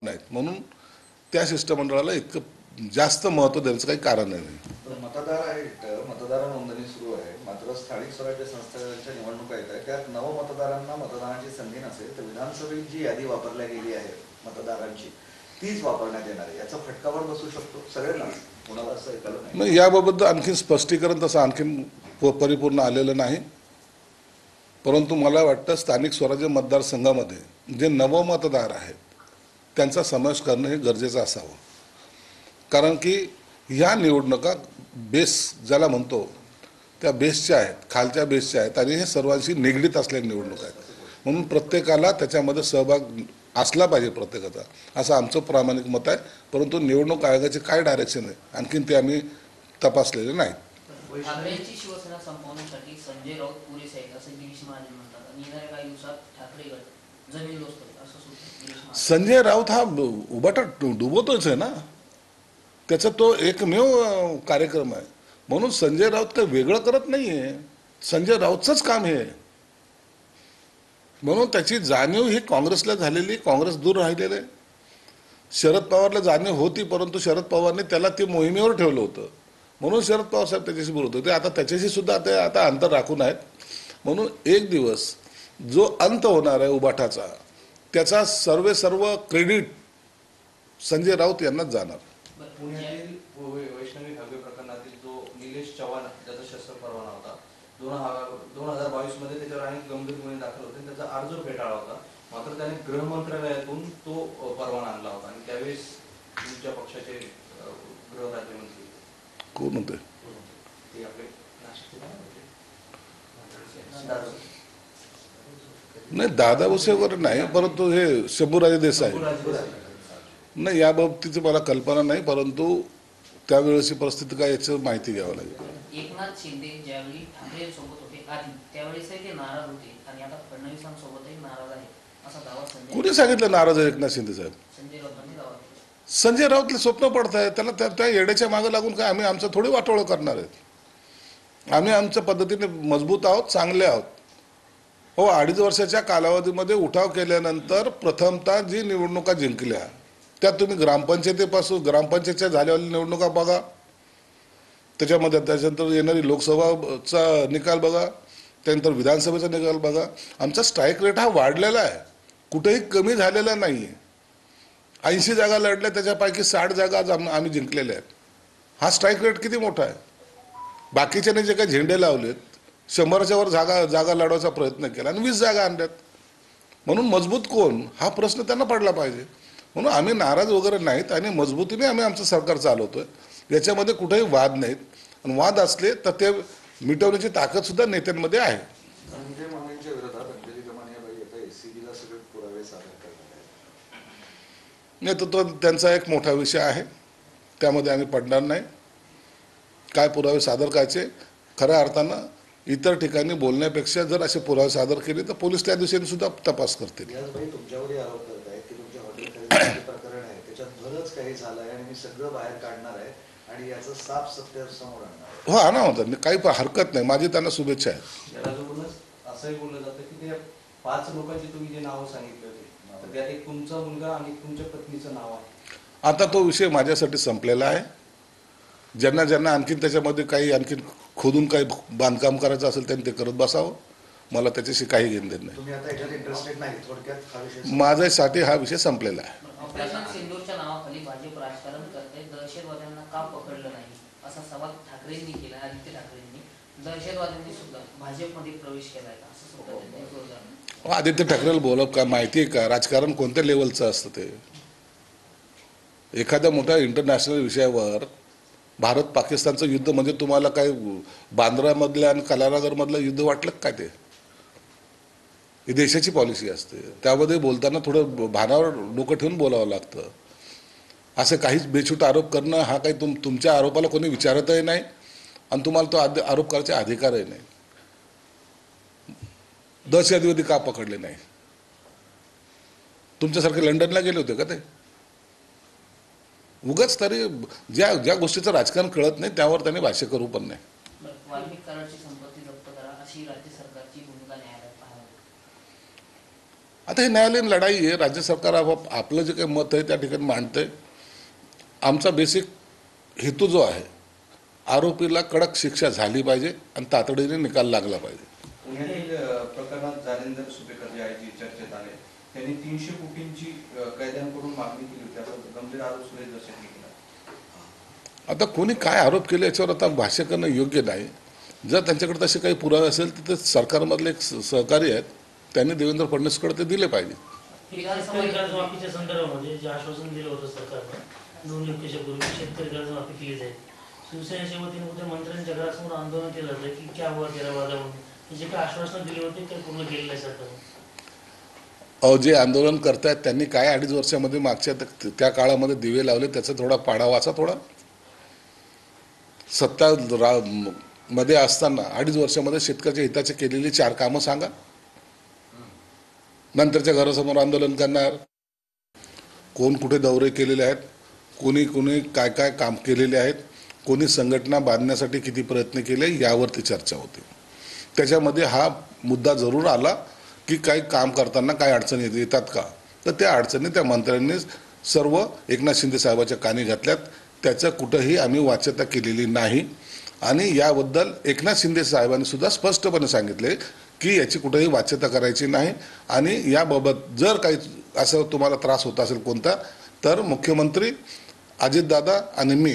नाहीत म्हणून त्या शिष्टमंडळाला इतकं जास्त महत्त्व देण्याचं काही कारण नाही. मतदार आहेत, मतदार नोंदणी सुरू आहे, मात्र स्थानिक स्वराज्य संस्थांच्या निवडणुका येत आहेत. त्यात नवमतदारांना मतदानाची संधी नसेल तर विधानसभेत जी यादी वापरल्या गेली आहे मतदारांची तीच वापरण्यात येणार आहे. याचा फटकावर बसू शकतो सगळ्यांना, कोणाला असं ऐकायला नाही. याबाबत आणखी स्पष्टीकरण तसं आणखीन परिपूर्ण आलेलं नाही, परंतु मला वाटतं स्थानिक स्वराज्य मतदारसंघामध्ये जे नवमतदार आहेत त्यांचा समावेश करणं हे गरजेचं असावं. कारण की ह्या निवडणुका बेस ज्याला म्हणतो त्या बेसच्या आहेत, खालच्या बेसच्या आहेत आणि हे सर्वांशी निगडीत असलेल्या निवडणुका आहेत. म्हणून प्रत्येकाला त्याच्यामध्ये सहभाग असला पाहिजे प्रत्येकाचा, असं आमचं प्रामाणिक मत आहे. परंतु निवडणूक आयोगाचे काय डायरेक्शन आहे आणखीन ते आम्ही तपासलेले नाही. ठाकरेंची शिवसेना संपवण्यासाठी संजय राऊत पुरेसे आहेत असं गिरीश महाजन म्हणतात आणि येणाऱ्या काही दिवसात ठाकरे गट जमीन दोस्त असं सुद्धा. संजय राऊत हा उभाटा डुबवतोच आहे ना, त्याचा तो एकमेव कार्यक्रम आहे. म्हणून संजय राऊत काही वेगळं करत नाही आहे, संजय राऊतचंच काम हे आहे. म्हणून त्याची जाणीव ही काँग्रेसला झालेली, काँग्रेस दूर राहिलेलं आहे. शरद पवारला जाणीव होती, परंतु शरद पवारने त्याला ती मोहिमेवर ठेवलं होतं. म्हणून शरद पवार साहेब त्याच्याशी बोलत होते. आता त्याच्याशी सुद्धा आता अंतर राखून आहेत. म्हणून एक दिवस जो अंत होणार आहे उभाटाचा त्याचा सर्व क्रेडिट संजय राऊत यांनाच जाणार. पुण्यातील वैष्णवी हवे प्रकरणातील जो निलेश चव्हाण ज्याचा शस्त्र परवाना होता 2022 मध्ये त्याच्यावर अनेक गंभीर गुन्हे दाखल होते, त्याचा अर्ज फेटाळला होता. मात्र त्याने गृह मंत्रालयातून तो परवाना आणला होता आणि त्यावेळेस तुमच्या पक्षाचे गृह राज्यमंत्री कोण होते ते आपले नाही, दादा भुसे वगैरे नाही, परंतु हे शंभूराजे देसाई नाही, या बाबतीची मला कल्पना नाही. परंतु त्यावेळेची परिस्थिती काय याची माहिती घ्यावं लागेल. एकनाथ शिंदे ज्यावेळी ठाकरेंसोबत होते आधी त्यावेळेसही ते नाराज होते आणि आता फडणवीसांसोबतही नाराज आहे असा दावा संजय. कुणी सांगितलं नाराज आहे एकनाथ शिंदे साहेब? संजय राऊतांनी दावा केला. संजय राऊतले स्वप्न पडत आहे, त्याला त्या येड्याच्या मागे लागून काय आम्ही आमचं थोडी वाटोळं करणार आहेत. आम्ही आमच्या पद्धतीने मजबूत आहोत, चांगले आहोत. हो, 2.5 वर्षाच्या कालावधीमध्ये उठाव केल्यानंतर प्रथमतः जी निवडणुका जिंकल्या त्यात तुम्ही ग्रामपंचायतच्या झालेल्या निवडणुका बघा, त्याच्यानंतर येणारी लोकसभाचा निकाल बघा, त्यानंतर विधानसभेचा निकाल बघा. आमचा स्ट्राईक रेट हा वाढलेला आहे, कुठेही कमी झालेला नाही आहे. 80 जागा लढल्या, त्याच्यापैकी 60 जागा आज आम्ही जिंकलेल्या आहेत. हा स्ट्राईक रेट किती मोठा आहे. बाकीच्याने जे काही झेंडे लावलेत, 100च्या वर जागा लढवायचा प्रयत्न केला आणि 20 जागा आणल्यात. म्हणून मजबूत कोण हा प्रश्न त्यांना पडला पाहिजे. म्हणून आम्ही नाराज वगैरे नाहीत आणि मजबूतीने आम्ही आमचं सरकार चालवतोय. याच्यामध्ये कुठेही वाद नाहीत आणि वाद असले तर ते मिटवण्याची ताकद सुद्धा नेत्यांमध्ये आहे. संजय मानेंच्या विरोधात अंजली दमानियाबाई आता एसीबीला सगळे पुरावे सादर करणार आहेत. नाही, तो त्यांचा एक मोठा विषय आहे, त्यामध्ये आम्ही पडणार नाही. काय पुरावे सादर करायचे, खऱ्या अर्थानं इतर ठिकाणी बोलण्यापेक्षा जर असे पुरावे सादर केले तर पोलीस त्या दिवशी सुद्धा तपास करतील. तुमच्यावरही आरोप करत आहेत की तुमच्या हॉटेल खरेदीचे प्रकरण आहे त्याच्यात बरंच काही झालं आहे आणि मी सगळं बाहेर काढणार आहे आणि याचं साफ सत्य समोर आणणार. हो, आणा होतं, काही हरकत नाही. माझी त्यांना शुभेच्छा आहेत. त्याला असंही बोललं जातं की ते 5 लोकांची तुम्ही जे नावं सांगितले होते तर त्यात एक तुमचा मुलगा आणि तुमच्या पत्नीचं नाव आहे. आता तो विषय माझ्यासाठी संपलेला आहे. ज्यांना आणखीन त्याच्यामध्ये काही आणखीन खोदून काही बांधकाम करायचं असेल त्यांनी ते करत बसावं. मला त्याच्याशी काही घेणं देत नाही. माझ्यासाठी हा विषय संपलेला आहे. ऑपरेशन सिंदूरच्या नावाखाली भाजप राजकारण करते, दहशतवाद्यांना का पकडलं नाही असा सवाल ठाकरेंनी केला. आदित्य ठाकरेंनी दहशतवाद्यांनी सुद्धा भाजपमध्ये प्रवेश केलाय असं सुद्धा त्यांनी जोरदार. आदित्य ठाकरेला बोलव का माहिती आहे का राजकारण कोणत्या लेवलचं असतं ते? एखाद्या मोठ्या इंटरनॅशनल विषयावर भारत पाकिस्तानचं युद्ध म्हणजे तुम्हाला काय बांद्रामधल्या आणि कलानगरमधलं युद्ध वाटलं काय? ते ही देशाची पॉलिसी असते, त्यामध्ये बोलताना थोडं भानावर डोकं ठेवून बोलावं लागतं. असे काहीच बेछूट आरोप करणं हा काही तुमच्या आरोपाला कोणी विचारतही नाही आणि तुम्हाला तो आरोप करायचे अधिकारही नाही. दहशतवादी का पकडले नाही? तुमच्यासारखे लंडनला गेले होते का ते? उगाच तरी ज्या गोष्टीचं राजकारण कळत नाही त्यावर त्यांनी भाष्य करू पण नाही. वाल्मिक कराडची संपत्ती जप्त करा अशी राज्य सरकारची भूमिका न्यायालयात पाहावी. आता ही न्यायालयीन लढाई आहे. राज्य सरकार आपलं जे काही मत आहे त्या ठिकाणी मांडतंय. आमचा बेसिक हेतू जो आहे, आरोपीला कडक शिक्षा झाली पाहिजे आणि तातडीने निकाल लागला पाहिजे. पुण्यातील प्रकरणात जालिंदर सुपेकर जे आहे जी चर्चेत आले, त्यांनी 300 कोटींची कैद्यांकडून मागणी केली होती, असा गंभीर आरोप सुरेश दर्शक केला. आता कोणी काय आरोप केले याच्यावर आता भाष्य करणं योग्य नाही. जर त्यांच्याकडे तसे काही पुरावे असेल तर ते सरकारमधले एक सहकारी आहेत, त्यांनी देवेंद्र फडणवीसकडे ते दिले पाहिजे. शेतकरी कर्जमाफीच्या संदर्भामध्ये जे आश्वासन दिलं होतं सरकारनं 2 वर्षापूर्वी शेतकरी कर्जमाफी केली जाईल, शिवसेनेच्या वतीने उद्या मंत्र्यांच्या घरासमोर आंदोलन केलं जातं की क्या हुआ तेरा वादा म्हणून जे काही आश्वासन दिले होते ते पूर्ण केलेलं आहे सरकारने. जे आंदोलन करतायत त्यांनी काय 2.5 वर्षामध्ये मागच्या त्या काळामध्ये दिवे लावले त्याचा थोडा पाडा वाचा. थोडा सत्ता मध्ये असताना 2.5 वर्षामध्ये शेतकऱ्याच्या हिताचे केलेली 4 कामं सांगा. नंतरच्या घरासमोर आंदोलन करणार, कोण कुठे दौरे केलेले आहेत, कोणी कोणी काय काय काम केलेले आहेत, कोणी संघटना बांधण्यासाठी किती प्रयत्न केले यावरती चर्चा होती. त्याच्यामध्ये हा मुद्दा जरूर आला की काही काम करताना काय अडचणी येतात का, तर त्या अडचणी त्या मंत्र्यांनी सर्व एकनाथ शिंदे साहेबाच्या कानी घातल्यात. त्याचं कुठंही आम्ही वाच्यता केलेली नाही आणि याबद्दल एकनाथ शिंदे साहेबांनी सुद्धा स्पष्टपणे सांगितले की याची कुठेही वाच्यता करायची नाही आणि याबाबत जर काही असं तुम्हाला त्रास होत असेल कोणता, तर मुख्यमंत्री अजितदादा आणि मी